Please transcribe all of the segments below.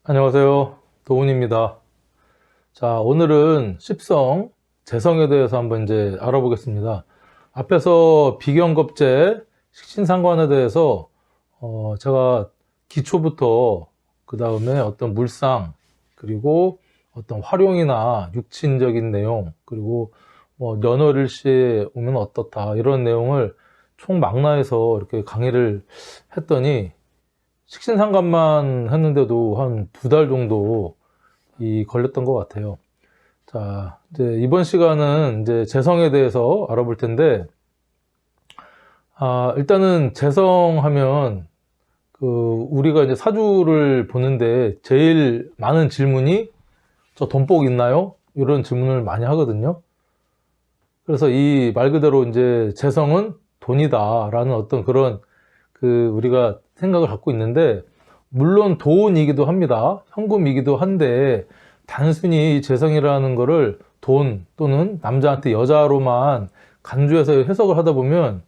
안녕하세요. 도훈입니다. 자, 오늘은 십성, 재성에 대해서 한번 이제 알아보겠습니다. 앞에서 비경겁제, 식신상관에 대해서 제가 기초부터 그 다음에 어떤 물상, 그리고 어떤 활용이나 육친적인 내용, 그리고 뭐 연월일시에 오면 어떻다 이런 내용을 총망라해서 이렇게 강의를 했더니 식신상관만 했는데도 한 2달 정도 걸렸던 것 같아요. 자, 이제 이번 시간은 이제 재성에 대해서 알아볼 텐데, 일단은 재성하면 우리가 이제 사주를 보는데 제일 많은 질문이 저 돈복 있나요? 이런 질문을 많이 하거든요. 그래서 이 말 그대로 이제 재성은 돈이다라는 어떤 그런 우리가 생각을 갖고 있는데, 물론 돈이기도 합니다. 현금이기도 한데, 단순히 재성이라는 거를 돈 또는 남자한테 여자로만 간주해서 해석을 하다 보면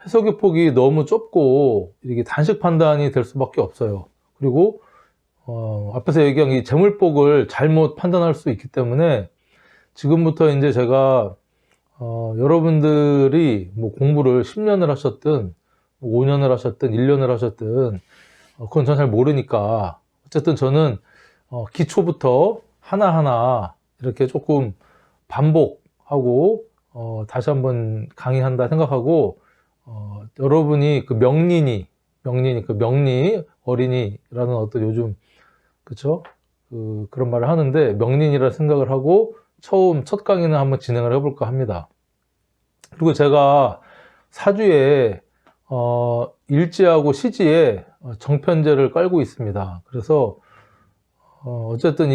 해석의 폭이 너무 좁고 이게 단식 판단이 될 수밖에 없어요. 그리고 앞에서 얘기한 이 재물복을 잘못 판단할 수 있기 때문에 지금부터 이제 제가 여러분들이 뭐 공부를 10년을 하셨든 5년을 하셨든 1년을 하셨든 그건 전 잘 모르니까, 어쨌든 저는 기초부터 하나하나 이렇게 조금 반복하고 다시 한번 강의한다 생각하고, 여러분이 명리 어린이라는 어떤 요즘, 그쵸? 그런 말을 하는데, 명린이라 생각을 하고 첫 강의는 한번 진행을 해볼까 합니다. 그리고 제가 사주에 일지하고 시지에 정편제를 깔고 있습니다. 그래서 어쨌든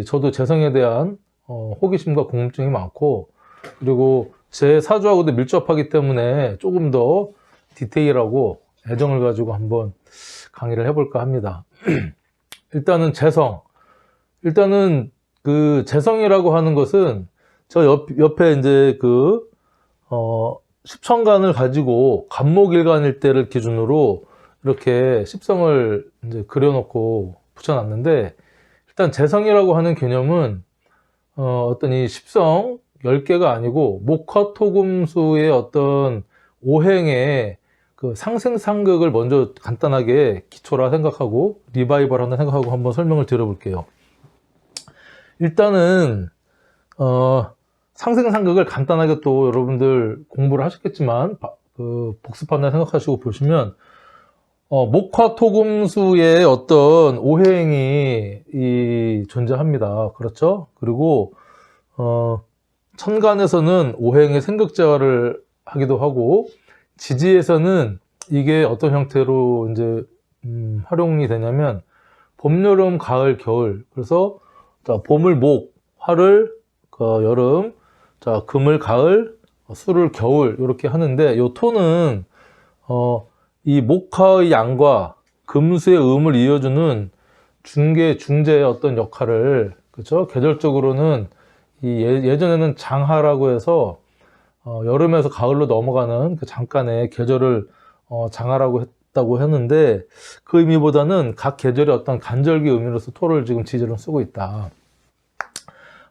저도 재성에 대한 호기심과 궁금증이 많고, 그리고 제 사주하고도 밀접하기 때문에 조금 더 디테일하고 애정을 가지고 한번 강의를 해볼까 합니다. 일단은 일단은 재성이라고 하는 것은 저 옆에 이제 십천간을 가지고 간목일간일대를 기준으로 이렇게 십성을 이제 그려놓고 붙여놨는데, 일단 재성이라고 하는 개념은 어떤 이 십성 10개가 아니고 목화토금수의 어떤 오행의 상생상극을 먼저 간단하게 기초라 생각하고 리바이벌 한다 생각하고 한번 설명을 드려볼게요. 일단은 상생상극을 간단하게 또 여러분들 공부를 하셨겠지만 복습한다 생각하시고 보시면, 목화토금수의 어떤 오행이 존재합니다. 그렇죠? 그리고 천간에서는 오행의 생극제화를 하기도 하고, 지지에서는 이게 어떤 형태로 이제 활용이 되냐면 봄, 여름, 가을, 겨울. 그래서 자, 봄을 목, 화를 여름, 자, 금을 가을, 수를 겨울 이렇게 하는데, 요 토는 이 목화의 양과 금수의 음을 이어주는 중재의 어떤 역할을, 그렇죠? 계절적으로는 예전에는 장하라고 해서 여름에서 가을로 넘어가는 그 잠깐의 계절을 장하라고 했다고 했는데, 그 의미보다는 각 계절의 어떤 간절기 의미로서 토를 지금 지지로 쓰고 있다.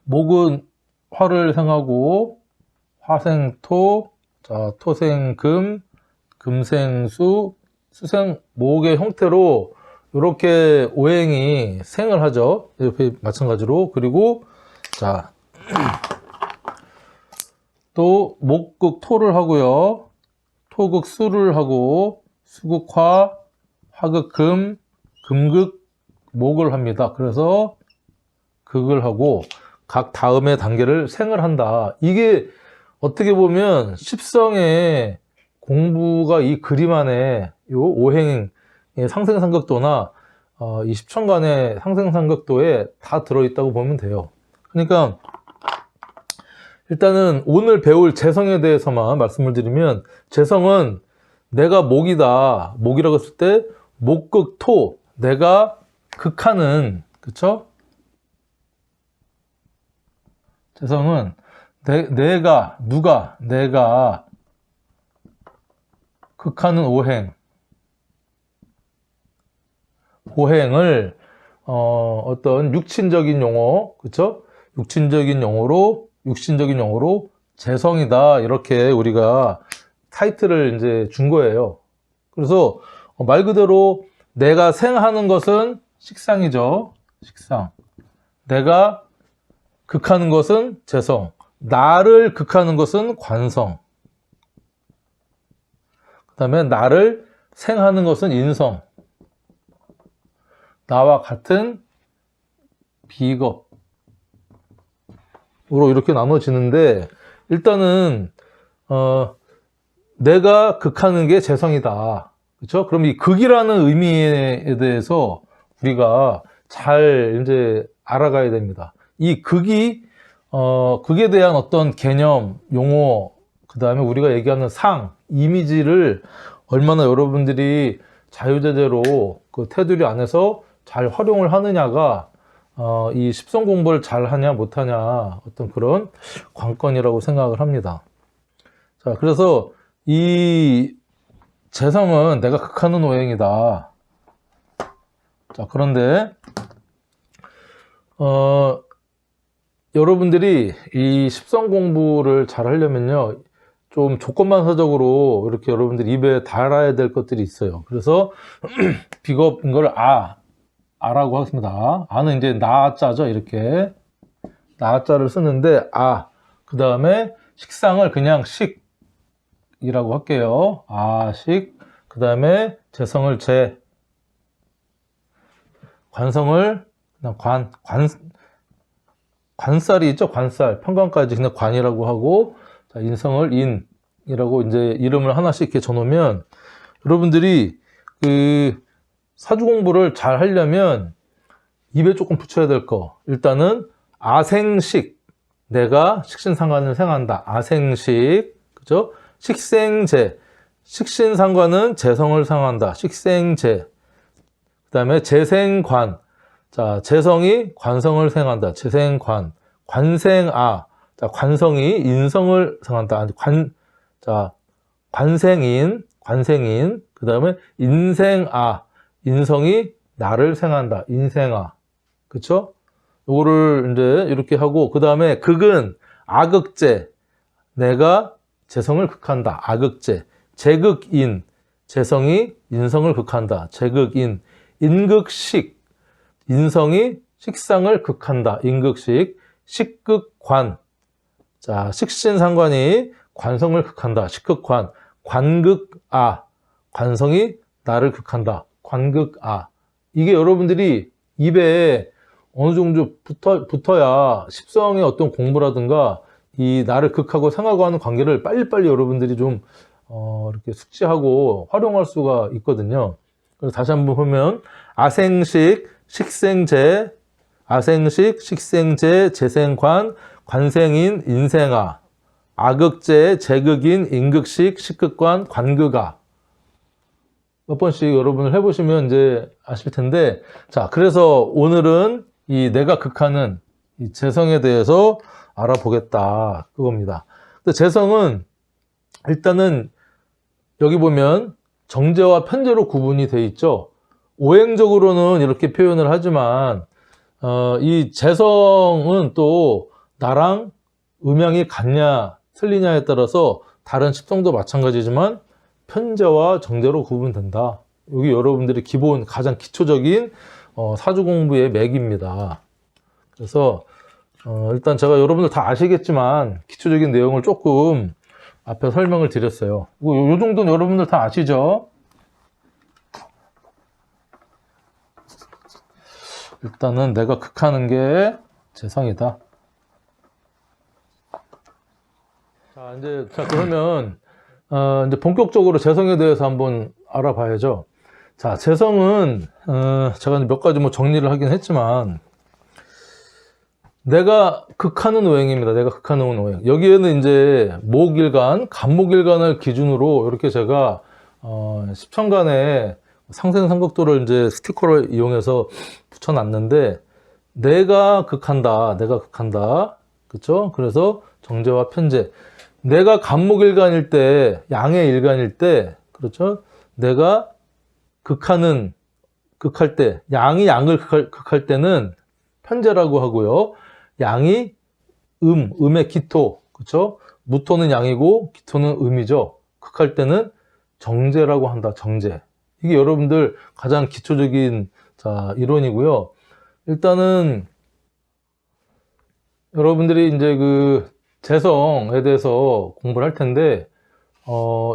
목은 화를 생하고 화생토, 자, 토생금, 금생수, 수생목의 형태로 이렇게 오행이 생을 하죠. 이렇게 마찬가지로. 그리고 자, 또 목극 토를 하고요, 토극 수를 하고, 수극 화, 화극 금, 금극 목을 합니다. 그래서 극을 하고 각 다음의 단계를 생을 한다. 이게 어떻게 보면 십성의 공부가 이 그림 안에 요 오행의 상생상극도나 이 십천간의 상생상극도에 다 들어있다고 보면 돼요. 그러니까 일단은 오늘 배울 재성에 대해서만 말씀을 드리면, 재성은 내가 목이다. 목이라고 했을 때 목극토, 내가 극하는, 그쵸? 재성은 내가 극하는 오행을 어떤 육친적인 용어, 그쵸? 육친적인 용어로 재성이다. 이렇게 우리가 타이틀을 이제 준 거예요. 그래서 말 그대로 내가 생하는 것은 식상이죠. 식상. 내가 극하는 것은 재성. 나를 극하는 것은 관성. 그 다음에 나를 생하는 것은 인성. 나와 같은 비겁으로 이렇게 나눠지는데, 일단은 내가 극하는 게 재성이다. 그렇죠? 그럼 이 극이라는 의미에 대해서 우리가 잘 이제 알아가야 됩니다. 이 극에 대한 어떤 개념, 용어, 그 다음에 우리가 얘기하는 상, 이미지를 얼마나 여러분들이 자유자재로 그 테두리 안에서 잘 활용을 하느냐가 이 십성 공부를 잘 하냐 못하냐 어떤 그런 관건이라고 생각을 합니다. 자, 그래서 이 재성은 내가 극하는 오행이다. 자, 그런데 여러분들이 이 십성 공부를 잘 하려면요, 좀 조건반사적으로 이렇게 여러분들이 입에 달아야 될 것들이 있어요. 그래서 비겁인 걸 아라고 하겠습니다. 아는 이제 나자죠. 이렇게 나자를 쓰는데 그 다음에 식상을 그냥 식이라고 할게요. 식. 그 다음에 재성을 재. 관성을 그냥 관살이 있죠. 관살. 평관까지 그냥 관이라고 하고, 자, 인성을 인이라고 이제 이름을 하나씩 이렇게 적어놓으면 여러분들이 그 사주 공부를 잘 하려면 입에 조금 붙여야 될 거. 일단은 아생식. 내가 식신상관을 생한다. 아생식. 그죠? 식생재. 식신상관은 재성을 상한다. 식생재. 그 다음에 재생관. 자, 재성이 관성을 생한다. 재생관. 관생아. 자, 관성이 인성을 상한다. 관생인. 그 다음에 인생아. 인성이 나를 생한다. 인생아. 그쵸? 요거를 이제 이렇게 하고, 그 다음에 극은 아극재. 내가 재성을 극한다. 아극재. 재극인. 재성이 인성을 극한다. 재극인. 인극식. 인성이 식상을 극한다. 인극식. 식극관. 자, 식신상관이 관성을 극한다. 식극관. 관극아. 관성이 나를 극한다. 관극아. 이게 여러분들이 입에 어느 정도 붙어야 십성의 어떤 공부라든가 이 나를 극하고 생하고 하는 관계를 빨리빨리 여러분들이 좀 이렇게 숙지하고 활용할 수가 있거든요. 그래서 다시 한번 보면 아생식, 식생재, 아생식, 식생재, 재생관, 관생인, 인생아, 아극재, 재극인, 인극식, 식극관, 관극아. 몇 번씩 여러분을 해보시면 이제 아실 텐데, 자, 그래서 오늘은 이 내가 극하는 이 재성에 대해서 알아보겠다. 그겁니다. 근데 재성은 일단은 여기 보면 정제와 편제로 구분이 돼 있죠. 오행적으로는 이렇게 표현을 하지만, 이 재성은 또 나랑 음양이 같냐, 틀리냐에 따라서 다른 십성도 마찬가지지만 편제와 정제로 구분된다. 여기 여러분들이 기본, 가장 기초적인 사주 공부의 맥입니다. 그래서 일단 제가 여러분들 다 아시겠지만 기초적인 내용을 조금 앞에 설명을 드렸어요. 요 정도는 여러분들 다 아시죠? 일단은 내가 극하는 게 재성이다. 자, 그러면 이제 본격적으로 재성에 대해서 한번 알아봐야죠. 자, 재성은 제가 몇 가지 뭐 정리를 하긴 했지만, 내가 극하는 오행입니다. 내가 극하는 오행. 여기에는 이제 목일간, 간목일간을 기준으로 이렇게 제가 십천간에 상생삼각도를 이제 스티커를 이용해서 붙여놨는데, 내가 극한다. 그쵸? 그래서 정제와 편제. 내가 간목일간일 때, 양의 일간일 때, 그렇죠? 내가 극하는 극할 때, 양이 양을 극할 때는 편재라고 하고요. 양이 음의 기토, 그쵸? 무토는 양이고 기토는 음이죠. 극할 때는 정재라고 한다. 정재. 이게 여러분들 가장 기초적인 이론이고요. 일단은 여러분들이 이제 그 재성에 대해서 공부를 할 텐데,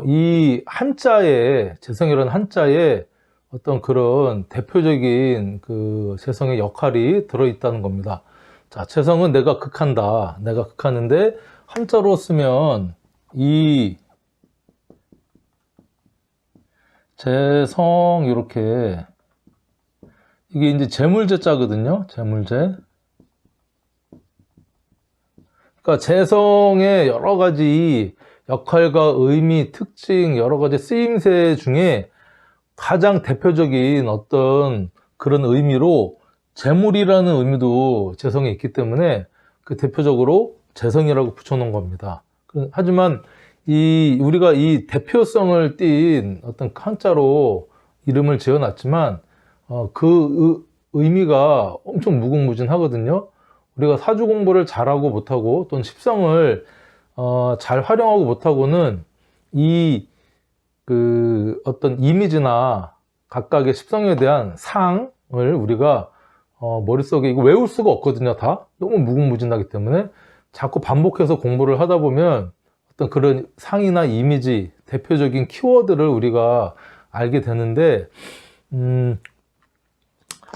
이 한자에, 재성이라는 한자에 어떤 그런 대표적인 그 재성의 역할이 들어있다는 겁니다. 자, 재성은 내가 극한다. 내가 극하는데, 한자로 쓰면 이 재성, 이렇게, 이게 이제 재물재자거든요. 재물재. 그러니까 재성의 여러 가지 역할과 의미, 특징, 여러 가지 쓰임새 중에 가장 대표적인 어떤 그런 의미로 재물이라는 의미도 재성에 있기 때문에 그 대표적으로 재성이라고 붙여놓은 겁니다. 하지만 우리가 이 대표성을 띈 어떤 한자로 이름을 지어놨지만 그 의미가 엄청 무궁무진하거든요. 우리가 사주 공부를 잘하고 못하고 또는 십성을 잘 활용하고 못하고는 어떤 이미지나 각각의 십성에 대한 상을 우리가 머릿속에 이거 외울 수가 없거든요. 다 너무 무궁무진하기 때문에 자꾸 반복해서 공부를 하다 보면 어떤 그런 상이나 이미지, 대표적인 키워드를 우리가 알게 되는데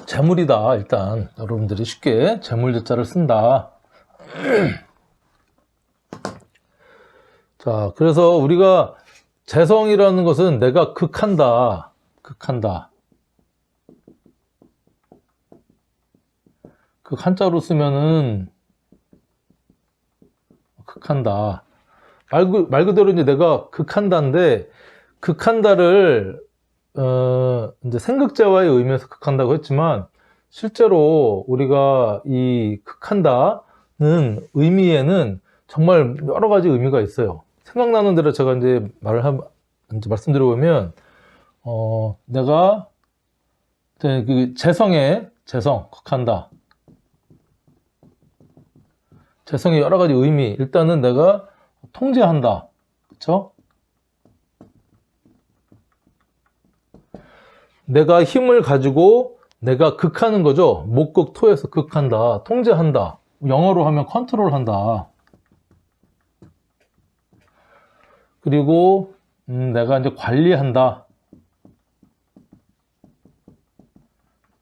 재물이다. 일단 여러분들이 쉽게 재물재자를 쓴다. 자, 그래서 우리가 재성이라는 것은 내가 극한다. 극한다. 극 한자로 쓰면은 극한다. 말 그대로 이제 내가 극한다인데, 극한다를 이제 생극재와의 의미에서 극한다고 했지만, 실제로 우리가 이 극한다는 의미에는 정말 여러 가지 의미가 있어요. 생각나는 대로 제가 이제 이제 말씀드려보면, 내가 그 재성, 극한다. 재성의 여러 가지 의미. 일단은 내가 통제한다. 그쵸? 내가 힘을 가지고 내가 극하는 거죠. 목극 토에서 극한다. 통제한다. 영어로 하면 컨트롤한다. 그리고 내가 이제 관리한다.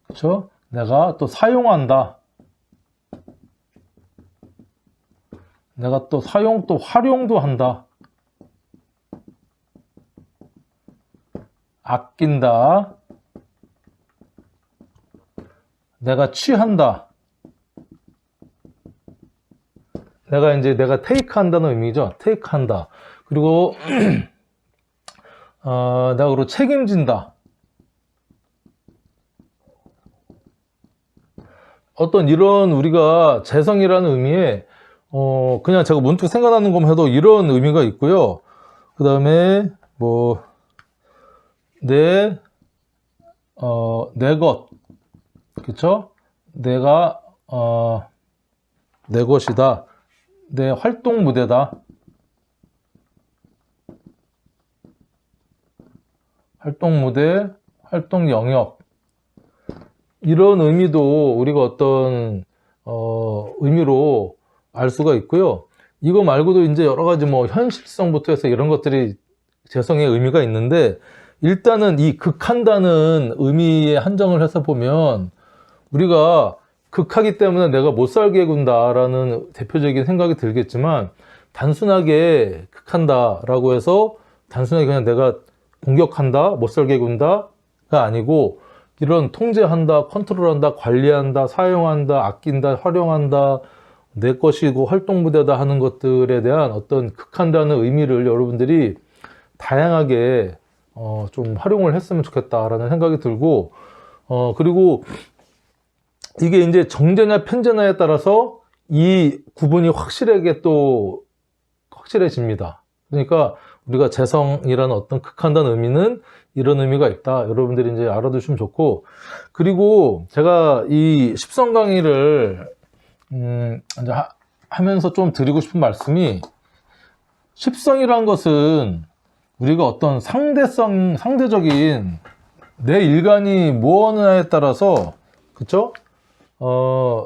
그쵸? 내가 또 사용한다. 내가 또 활용도 한다. 아낀다. 내가 취한다. 내가 테이크 한다는 의미죠. 테이크 한다. 그리고, 내가 그리고 책임진다. 어떤 이런 우리가 재성이라는 의미에, 그냥 제가 문득 생각나는 것만 해도 이런 의미가 있고요. 그 다음에, 내 것. 그쵸? 내가, 내 것이다. 내 활동 무대다. 활동 무대, 활동 영역. 이런 의미도 우리가 어떤, 의미로 알 수가 있고요. 이거 말고도 이제 여러 가지 현실성부터 해서 이런 것들이 재성의 의미가 있는데, 일단은 이 극한다는 의미에 한정을 해서 보면, 우리가 극하기 때문에 내가 못 살게 군다라는 대표적인 생각이 들겠지만, 단순하게 극한다라고 해서 단순하게 그냥 내가 공격한다, 못 살게 군다가 아니고, 이런 통제한다, 컨트롤한다, 관리한다, 사용한다, 아낀다, 활용한다, 내 것이고 활동무대다 하는 것들에 대한 어떤 극한다는 의미를 여러분들이 다양하게 좀 활용을 했으면 좋겠다라는 생각이 들고, 그리고 이게 이제 정제냐 편제냐에 따라서 이 구분이 확실해집니다. 그러니까 우리가 재성이라는 어떤 극한다는 의미는 이런 의미가 있다. 여러분들이 이제 알아두시면 좋고, 그리고 제가 이 십성 강의를 이제 하면서 좀 드리고 싶은 말씀이, 십성이란 것은 우리가 어떤 상대적인 내 일간이 무엇이냐에 따라서, 그쵸?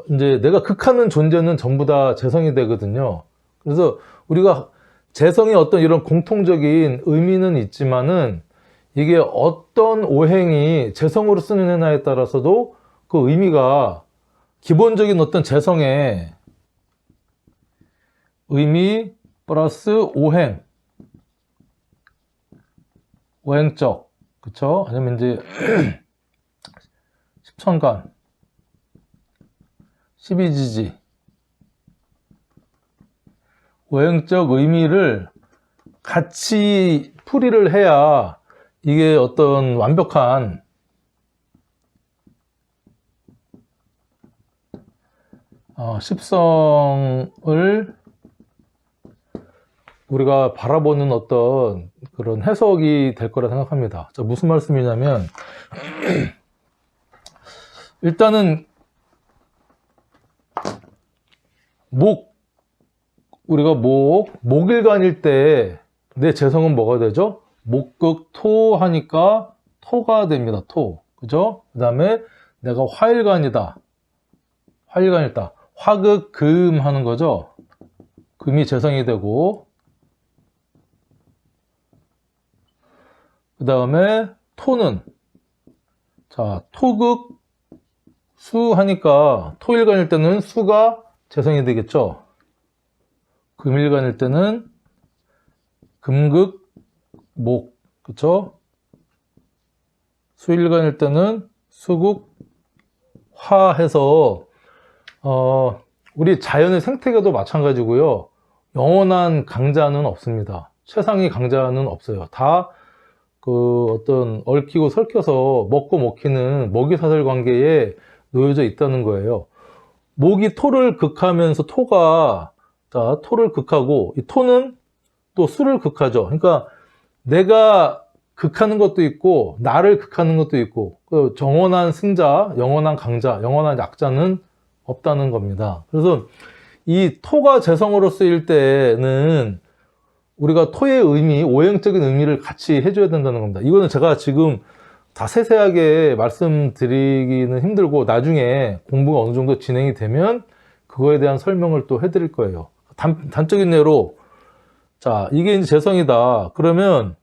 이제 내가 극하는 존재는 전부 다 재성이 되거든요. 그래서 우리가 재성의 어떤 이런 공통적인 의미는 있지만은, 이게 어떤 오행이 재성으로 쓰는 해나에 따라서도 그 의미가 기본적인 어떤 재성의 의미 플러스 오행적, 그쵸? 아니면 이제 십천간, 십이지지, 오행적 의미를 같이 풀이를 해야 이게 어떤 완벽한 십성을 우리가 바라보는 어떤 그런 해석이 될 거라 생각합니다. 자, 무슨 말씀이냐면, 일단은 우리가 목일간일 때 내 재성은 뭐가 되죠? 목극 토 하니까 토가 됩니다. 토. 그죠? 그 다음에 내가 화일간이다. 화극 금 하는 거죠. 금이 재성이 되고, 그 다음에 토는, 자, 토극 수 하니까 토일간일 때는 수가 재성이 되겠죠. 금일간일 때는 금극 목, 그쵸? 수일간일 때는 수극 화 해서 우리 자연의 생태계도 마찬가지고요. 영원한 강자는 없습니다. 최상의 강자는 없어요. 다 그 어떤 얽히고 설켜서 먹고 먹히는 먹이사슬 관계에 놓여져 있다는 거예요. 목이 토를 극하면서 토를 극하고, 이 토는 또 수를 극하죠. 그러니까 내가 극하는 것도 있고 나를 극하는 것도 있고, 정원한 승자, 영원한 강자, 영원한 약자는 없다는 겁니다. 그래서 이 토가 재성으로 쓰일 때는 우리가 토의 의미, 오행적인 의미를 같이 해줘야 된다는 겁니다. 이거는 제가 지금 다 세세하게 말씀드리기는 힘들고, 나중에 공부가 어느 정도 진행이 되면 그거에 대한 설명을 또 해드릴 거예요. 단적인 예로, 자, 이게 이제 재성이다. 그러면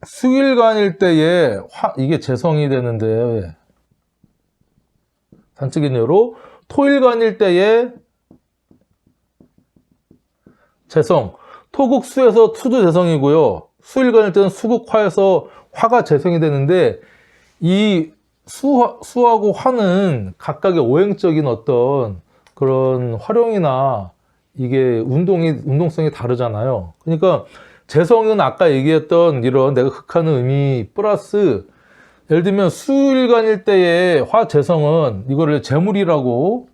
수일간일 때에 이게 재성이 되는데, 단적인 예로 토일간일 때에 재성, 토극수에서 수도 재성이고요. 수일간일 때는 수극화에서 화가 재성이 되는데, 이 수하고 화는 각각의 오행적인 어떤 그런 활용이나 이게 운동성이 다르잖아요. 그러니까 재성은 아까 얘기했던 이런 내가 극하는 의미 플러스, 예를 들면 수일간일 때의 화 재성은 이거를 재물이라고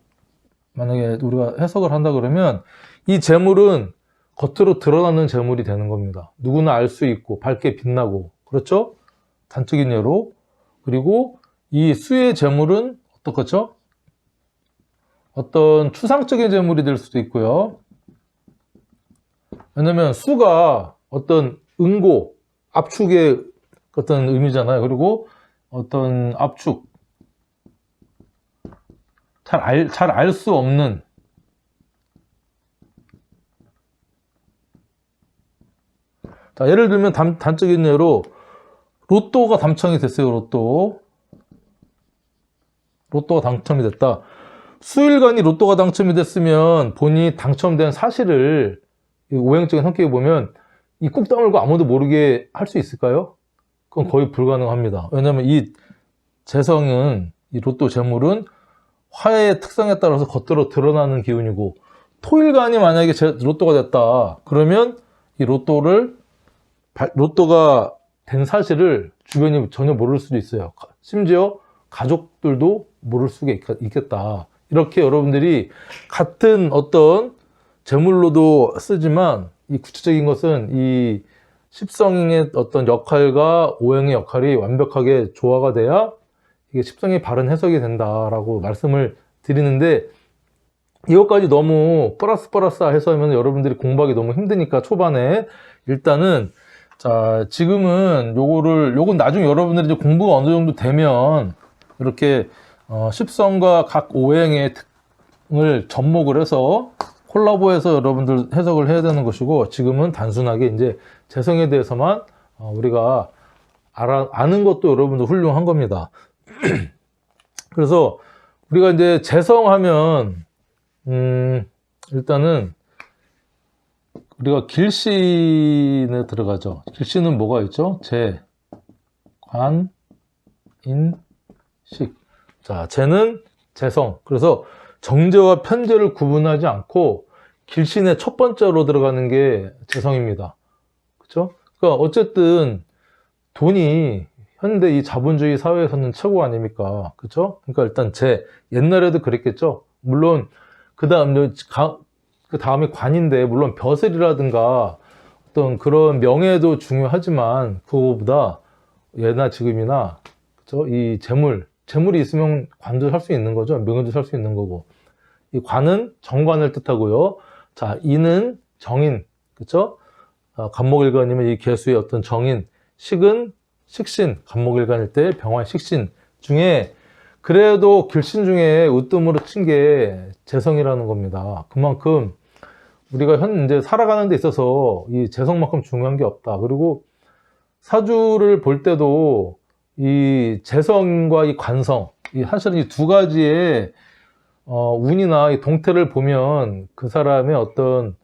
만약에 우리가 해석을 한다 그러면, 이 재물은 겉으로 드러나는 재물이 되는 겁니다. 누구나 알 수 있고 밝게 빛나고, 그렇죠? 단적인 예로. 그리고 이 수의 재물은 어떻겠죠? 어떤 추상적인 재물이 될 수도 있고요. 왜냐면 수가 어떤 응고, 압축의 어떤 의미잖아요. 그리고 어떤 압축, 잘 알 수 없는, 자, 예를 들면 단적인 예로 로또가 당첨이 됐어요. 로또가 당첨이 됐다. 수일간이 로또가 당첨이 됐으면 본인이 당첨된 사실을 오행적인 성격에 보면 이 꾹 다물고 아무도 모르게 할 수 있을까요? 그건 거의 불가능합니다. 왜냐하면 이 재성은, 이 로또 재물은 화의 특성에 따라서 겉으로 드러나는 기운이고, 토일간이 만약에 로또가 됐다 그러면 이 로또가 된 사실을 주변이 전혀 모를 수도 있어요. 심지어 가족들도 모를 수가 있겠다. 이렇게 여러분들이 같은 어떤 재물로도 쓰지만, 이 구체적인 것은 이 십성의 어떤 역할과 오행의 역할이 완벽하게 조화가 돼야 이게 십성이 바른 해석이 된다라고 말씀을 드리는데, 이것까지 너무 플러스 해서 하면 여러분들이 공부하기 너무 힘드니까 초반에 일단은, 자, 지금은 요건 나중에 여러분들이 이제 공부가 어느 정도 되면 이렇게 십성과 각 오행의 특을 접목을 해서 콜라보해서 여러분들 해석을 해야 되는 것이고, 지금은 단순하게 이제 재성에 대해서만 우리가 아는 것도 여러분들 훌륭한 겁니다. 그래서 우리가 이제 재성하면 일단은 우리가 길신에 들어가죠. 길신은 뭐가 있죠? 재, 관, 인, 식. 자, 재는 재성. 그래서 정제와 편제를 구분하지 않고 길신의 첫 번째로 들어가는 게 재성입니다. 그렇죠? 그러니까 어쨌든 돈이 현대 이 자본주의 사회에서는 최고 아닙니까? 그렇죠? 그러니까 일단 재, 옛날에도 그랬겠죠. 물론 그 다음에 관인데, 물론 벼슬이라든가 어떤 그런 명예도 중요하지만 그거보다 예나 지금이나, 그렇죠? 이 재물이 있으면 관도 살 수 있는 거죠. 명예도 살 수 있는 거고. 이 관은 정관을 뜻하고요. 자, 인은 정인, 그렇죠? 간목일간이면 이 개수의 어떤 정인, 식은 식신, 간목일간일 때 병화 식신 중에 그래도 길신 중에 으뜸으로 친 게 재성이라는 겁니다. 그만큼 우리가 현재 살아가는 데 있어서 이 재성만큼 중요한 게 없다. 그리고 사주를 볼 때도 이 재성과 이 관성, 사실은 이 두 가지의 운이나 이 동태를 보면 그 사람의 어떤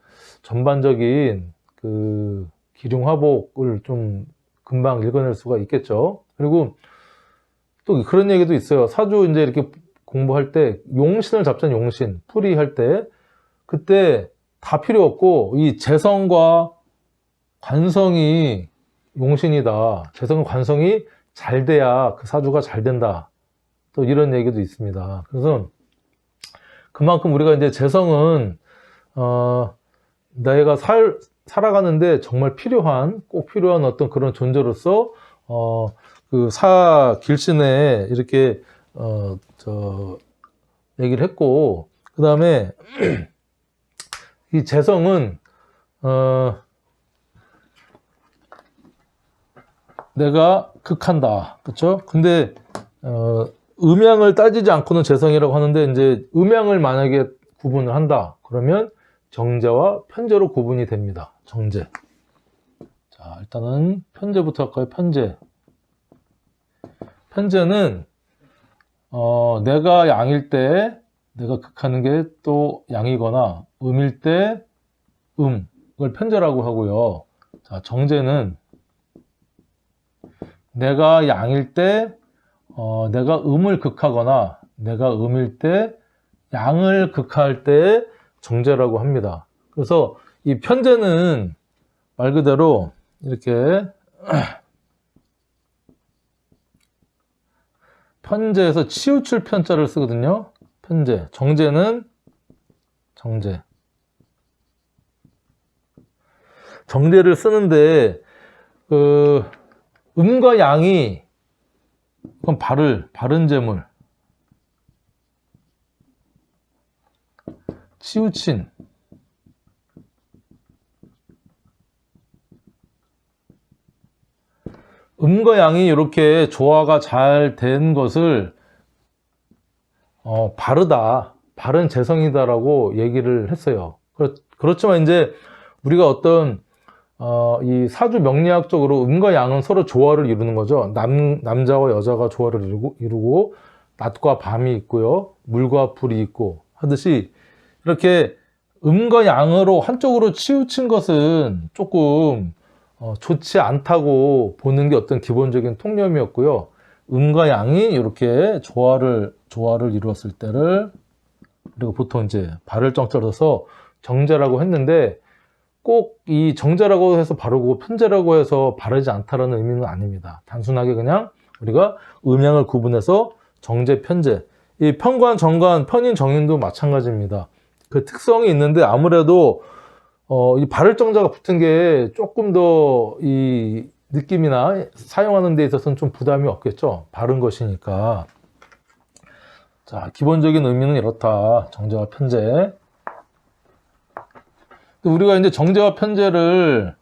전반적인 그 기륭화복을 좀 금방 읽어낼 수가 있겠죠. 그리고 또 그런 얘기도 있어요. 사주 이제 이렇게 공부할 때 용신을 잡잖아요. 용신, 풀이할 때. 그때 다 필요 없고 이 재성과 관성이 용신이다. 재성과 관성이 잘 돼야 그 사주가 잘 된다. 또 이런 얘기도 있습니다. 그래서 그만큼 우리가 이제 재성은 내가 살아가는데 정말 꼭 필요한 어떤 그런 존재로서 그 길신에 이렇게 얘기를 했고, 그 다음에 이 재성은 내가 극한다, 그렇죠? 근데 음양을 따지지 않고는 재성이라고 하는데, 이제 음양을 만약에 구분을 한다 그러면 정제와 편제로 구분이 됩니다. 정제. 자, 일단은 편제부터 할까요? 편제는 내가 양일 때 내가 극하는 게 또 양이거나 음일 때 그걸 편제라고 하고요. 자, 정제는 내가 양일 때 내가 음을 극하거나 내가 음일 때 양을 극할 때 정제라고 합니다. 그래서 이 편제는 말 그대로 이렇게 편제에서 치우칠 편자를 쓰거든요. 편제. 정제는 정제를 쓰는데 음과 양이 그건 바른 재물, 치우친, 음과 양이 이렇게 조화가 잘 된 것을 바른 재성이다라고 얘기를 했어요. 그렇지만 이제 우리가 어떤 이 사주 명리학적으로 음과 양은 서로 조화를 이루는 거죠. 남자와 여자가 조화를 이루고 낮과 밤이 있고요, 물과 불이 있고 하듯이, 이렇게 음과 양으로 한쪽으로 치우친 것은 조금 좋지 않다고 보는 게 어떤 기본적인 통념이었고요. 음과 양이 이렇게 조화를 이루었을 때를 우리가 보통 이제 발을 정자로서 정제라고 했는데, 꼭 이 정제라고 해서 바르고 편제라고 해서 바르지 않다라는 의미는 아닙니다. 단순하게 그냥 우리가 음양을 구분해서 정제, 편제, 이 편관, 정관, 편인, 정인도 마찬가지입니다. 그 특성이 있는데 아무래도 이 발을정자가 붙은 게 조금 더 이 느낌이나 사용하는 데 있어서는 좀 부담이 없겠죠. 바른 것이니까. 자, 기본적인 의미는 이렇다. 정제와 편제. 우리가 이제 정제와 편제를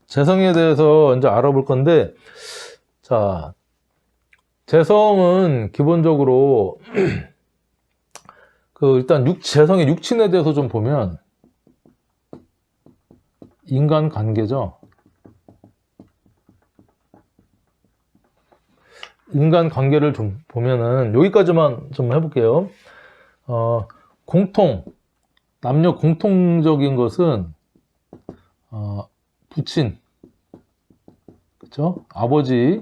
재성에 대해서 이제 알아볼 건데, 자, 재성은 기본적으로 일단 재성의 육친에 대해서 좀 보면 인간관계죠. 인간관계를 좀 보면은 여기까지만 좀 해볼게요. 남녀 공통적인 것은 부친, 그쵸? 아버지,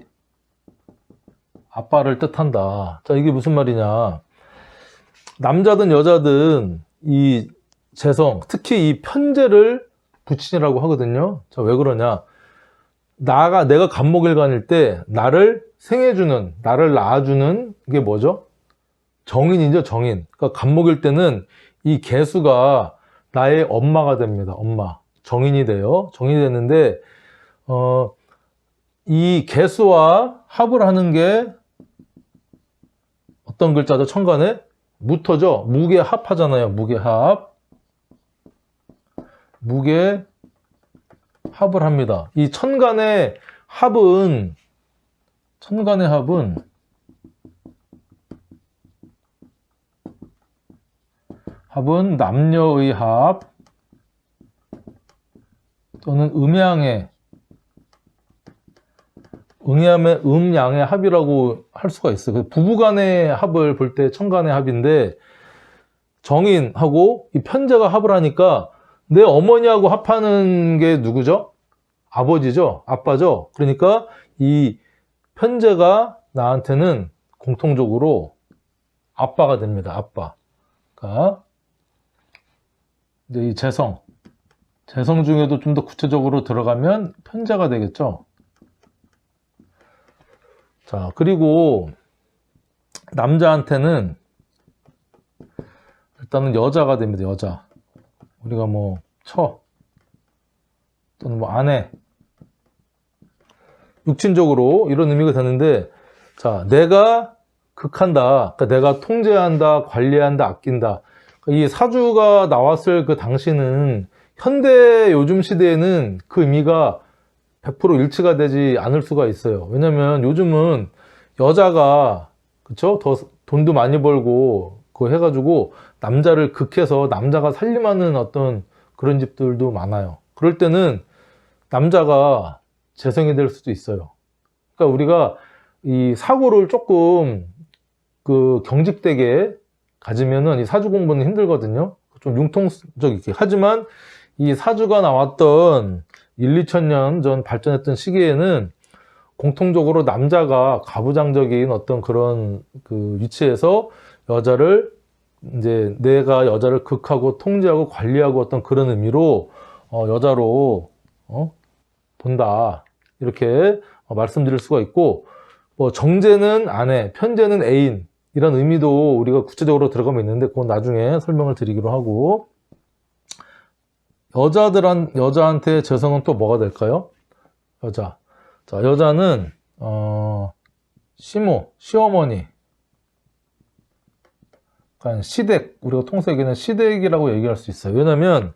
아빠를 뜻한다. 자, 이게 무슨 말이냐? 남자든 여자든 이 재성, 특히 이 편제를 부친이라고 하거든요. 자, 왜 그러냐? 내가 간목일관일 때 나를 생해주는, 나를 낳아주는 게 뭐죠? 정인이죠, 정인. 그러니까 간목일 때는 이 개수가 나의 엄마가 됩니다. 엄마. 정인이 돼요. 정인이 됐는데, 이 개수와 합을 하는 게 어떤 글자죠? 천간에? 무토죠? 무게합 하잖아요. 무게합. 무게합을 합니다. 이 천간의 합은 남녀의 합 또는 음양의 합이라고 할 수가 있어요. 부부간의 합을 볼 때 천간의 합인데, 정인하고 이 편제가 합을 하니까 내 어머니하고 합하는 게 누구죠? 아버지죠? 아빠죠? 그러니까 이 편제가 나한테는 공통적으로 아빠가 됩니다. 아빠. 그러니까 이제 이 재성 중에도 좀 더 구체적으로 들어가면 편제가 되겠죠. 자, 그리고 남자한테는 일단은 여자가 됩니다. 여자. 우리가 뭐 또는 뭐 아내, 육친적으로 이런 의미가 되는데, 자, 내가 극한다. 그러니까 내가 통제한다, 관리한다, 아낀다. 그러니까 이 사주가 나왔을 그 당시는, 현대 요즘 시대에는 그 의미가 100% 일치가 되지 않을 수가 있어요. 왜냐면 요즘은 여자가, 그쵸? 더 돈도 많이 벌고, 그거 해가지고 남자를 극해서 남자가 살림하는 어떤 그런 집들도 많아요. 그럴 때는 남자가 재성이 될 수도 있어요. 그러니까 우리가 이 사고를 조금 경직되게 가지면은 이 사주 공부는 힘들거든요. 좀 융통적이게. 하지만 이 사주가 나왔던 1, 2천 년 전 발전했던 시기에는 공통적으로 남자가 가부장적인 어떤 그런 위치에서 내가 여자를 극하고 통제하고 관리하고 어떤 그런 의미로 여자로 본다. 이렇게 말씀드릴 수가 있고, 뭐 정제는 아내, 편제는 애인, 이런 의미도 우리가 구체적으로 들어가면 있는데 그건 나중에 설명을 드리기로 하고, 여자한테 재성은 또 뭐가 될까요? 여자. 자, 여자는 시어머니, 그러니까 시댁, 우리가 통상 얘기하는 시댁이라고 얘기할 수 있어요. 왜냐면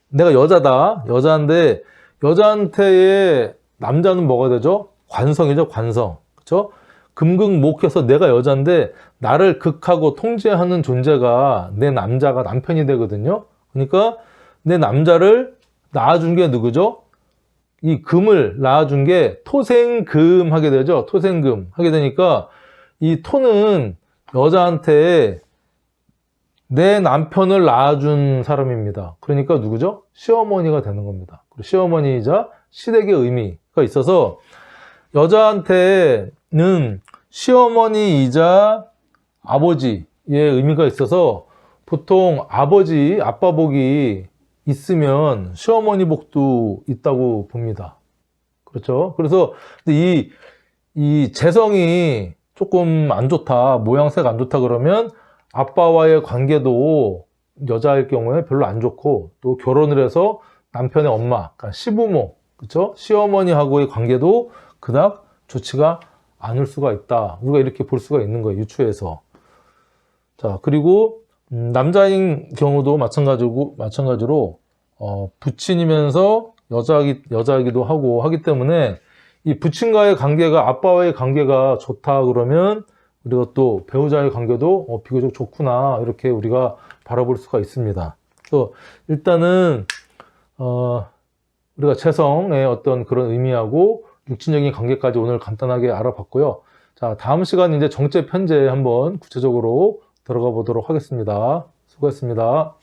내가 여자인데 여자한테의 남자는 뭐가 되죠? 관성이죠, 관성. 그렇죠? 금극목해서 내가 여자인데 나를 극하고 통제하는 존재가 내 남편이 되거든요. 그러니까 내 남자를 낳아준 게 누구죠? 이 금을 낳아준 게 토생금 하게 되죠. 토생금 하게 되니까 이 토는 여자한테 내 남편을 낳아준 사람입니다. 그러니까 누구죠? 시어머니가 되는 겁니다. 시어머니이자 시댁의 의미가 있어서 여자한테는 시어머니이자 아버지의 의미가 있어서 보통 아빠 복이 있으면 시어머니 복도 있다고 봅니다. 그렇죠? 그래서 이 재성이 조금 안 좋다, 모양새가 안 좋다 그러면 아빠와의 관계도 여자일 경우에 별로 안 좋고, 또 결혼을 해서 남편의 엄마, 그러니까 시부모, 그쵸? 시어머니하고의 관계도 그닥 좋지가 않을 수가 있다. 우리가 이렇게 볼 수가 있는 거예요, 유추해서. 자, 그리고 남자인 경우도 마찬가지로 부친이면서 여자이기도 하고 하기 때문에 이 부친과의 관계가, 아빠와의 관계가 좋다 그러면 우리가 또 배우자의 관계도 비교적 좋구나, 이렇게 우리가 바라볼 수가 있습니다. 그래서 일단은 우리가 체성의 어떤 그런 의미하고 육친적인 관계까지 오늘 간단하게 알아봤고요. 자, 다음 시간 이제 정체 편제 한번 구체적으로 들어가 보도록 하겠습니다. 수고했습니다.